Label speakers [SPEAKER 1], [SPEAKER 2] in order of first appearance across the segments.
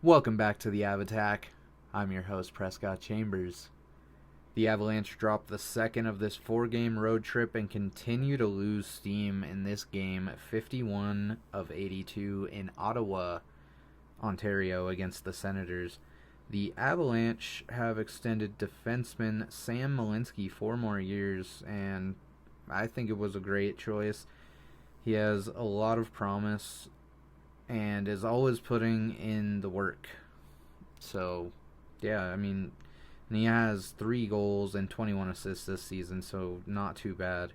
[SPEAKER 1] Welcome back to the Avattack. I'm your host, Prescott Chambers. The Avalanche dropped the second of this four-game road trip and continue to lose steam in this game, 51 of 82 in Ottawa, Ontario, against the Senators. The Avalanche have extended defenseman Sam Malinsky 4 more years, and I think it was a great choice. He has a lot of promise and is always putting in the work. So, yeah, and he has 3 goals and 21 assists this season, so not too bad.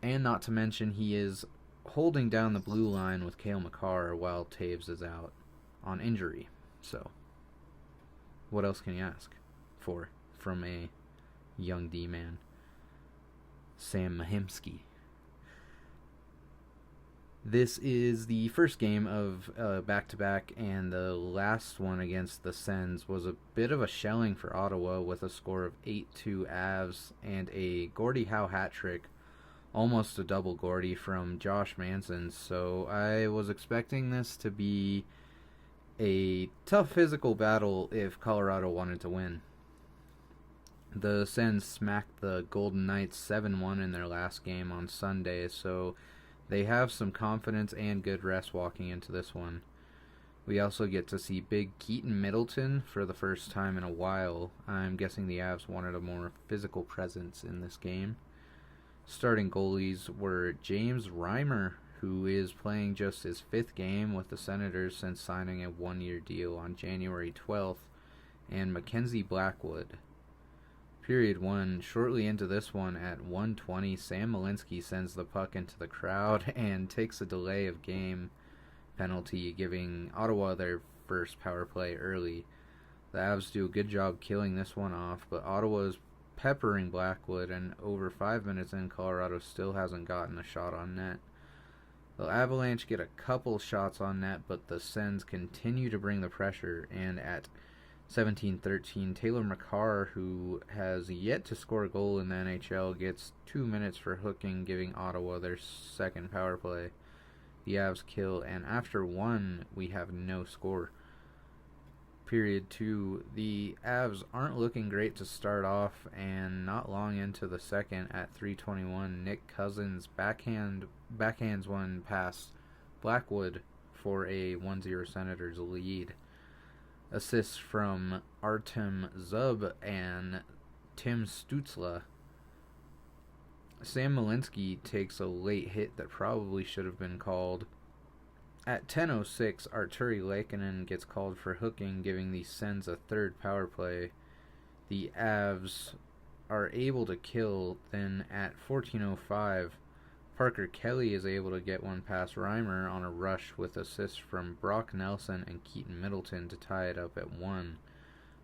[SPEAKER 1] And not to mention, he is holding down the blue line with Cale Makar while Taves is out on injury. So, what else can you ask for from a young D-man? Sam Mahimski. This is the first game of back-to-back, and the last one against the Sens was a bit of a shelling for Ottawa with a score of 8-2 Avs and a Gordie Howe hat trick, almost a double Gordie from Josh Manson. So I was expecting this to be a tough physical battle if Colorado wanted to win. The Sens smacked the Golden Knights 7-1 in their last game on Sunday, so they have some confidence and good rest walking into this one. We also get to see big Keaton Middleton for the first time in a while. I'm guessing the Avs wanted a more physical presence in this game. Starting goalies were James Reimer, who is playing just his 5th game with the Senators since signing a 1-year deal on January 12th, and Mackenzie Blackwood. Period 1, shortly into this one at 1:20, Sam Malinsky sends the puck into the crowd and takes a delay of game penalty, giving Ottawa their first power play early. The Avs do a good job killing this one off, but Ottawa is peppering Blackwood, and over 5 minutes in, Colorado still hasn't gotten a shot on net. The Avalanche get a couple shots on net, but the Sens continue to bring the pressure, and at 17-13, Taylor Makar, who has yet to score a goal in the NHL, gets 2 minutes for hooking, giving Ottawa their second power play. The Avs kill, and after 1, we have no score. Period 2, the Avs aren't looking great to start off, and not long into the second at 3:21, Nick Cousins backhands one past Blackwood for a 1-0 Senators lead. Assists from Artem Zub and Tim Stützle. Sam Malinsky takes a late hit that probably should have been called. At 10:06, Arturi Lehkonen gets called for hooking, giving the Sens a third power play. The Avs are able to kill. Then at 14:05, Parker Kelly is able to get one past Reimer on a rush with assists from Brock Nelson and Keaton Middleton to tie it up at 1.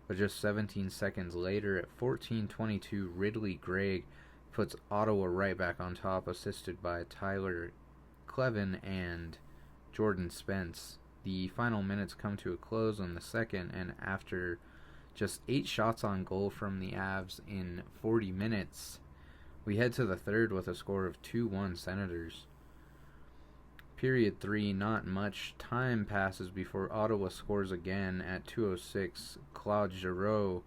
[SPEAKER 1] But just 17 seconds later, at 14:22, Ridley Gregg puts Ottawa right back on top, assisted by Tyler Clevin and Jordan Spence. The final minutes come to a close on the second, and after just 8 shots on goal from the Avs in 40 minutes, we head to the third with a score of 2-1 Senators. Period 3, not much time passes before Ottawa scores again at 2:06. Claude Giroux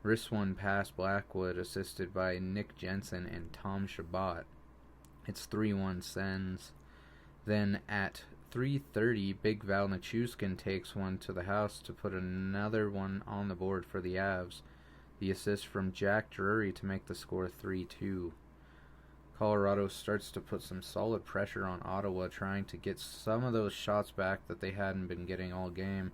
[SPEAKER 1] wrists one past Blackwood, assisted by Nick Jensen and Tom Shabbat. It's 3-1 Sens. Then at 3:30, Big Val Nichushkin takes one to the house to put another one on the board for the Avs. The assist from Jack Drury to make the score 3-2. Colorado starts to put some solid pressure on Ottawa, trying to get some of those shots back that they hadn't been getting all game.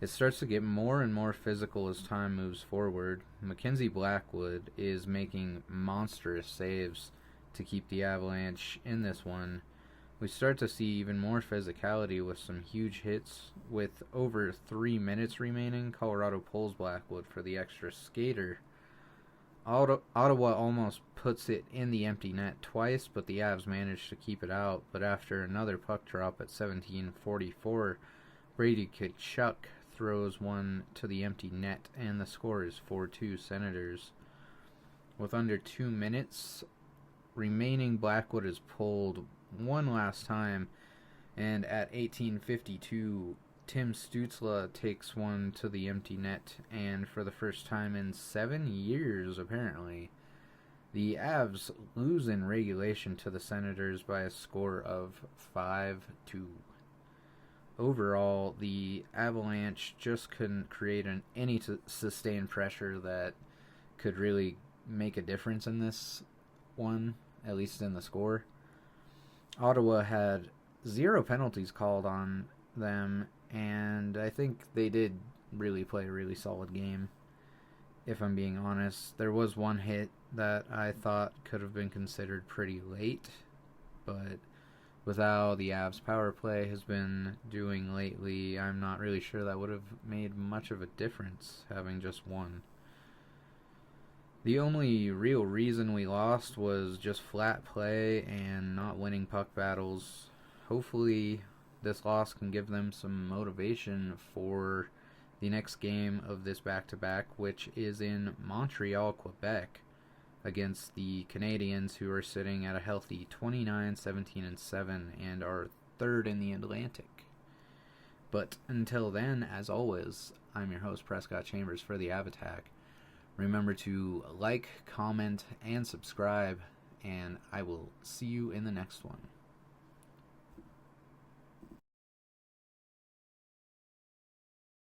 [SPEAKER 1] It starts to get more and more physical as time moves forward. Mackenzie Blackwood is making monstrous saves to keep the Avalanche in this one. We start to see even more physicality with some huge hits. With over 3 minutes remaining, Colorado pulls Blackwood for the extra skater. Ottawa almost puts it in the empty net twice, but the Avs manage to keep it out. But after another puck drop at 17:44, Brady Tkachuk throws one to the empty net, and the score is 4-2 Senators. With under 2 minutes remaining, Blackwood is pulled one last time, and at 18:52, Tim Stützle takes one to the empty net, and for the first time in 7 years, apparently, the Avs lose in regulation to the Senators by a score of 5-2. Overall, the Avalanche just couldn't create any sustained pressure that could really make a difference in this one, at least in the score. Ottawa had 0 penalties called on them, and I think they did really play a really solid game, if I'm being honest. There was one hit that I thought could have been considered pretty late, but with how the Avs power play has been doing lately, I'm not really sure that would have made much of a difference, having just one. The only real reason we lost was just flat play and not winning puck battles. Hopefully this loss can give them some motivation for the next game of this back-to-back, which is in Montreal, Quebec, against the Canadiens, who are sitting at a healthy 29-17-7 and are third in the Atlantic. But until then, as always, I'm your host, Prescott Chambers, for the Avattack. Remember to like, comment, and subscribe, and I will see you in the next one.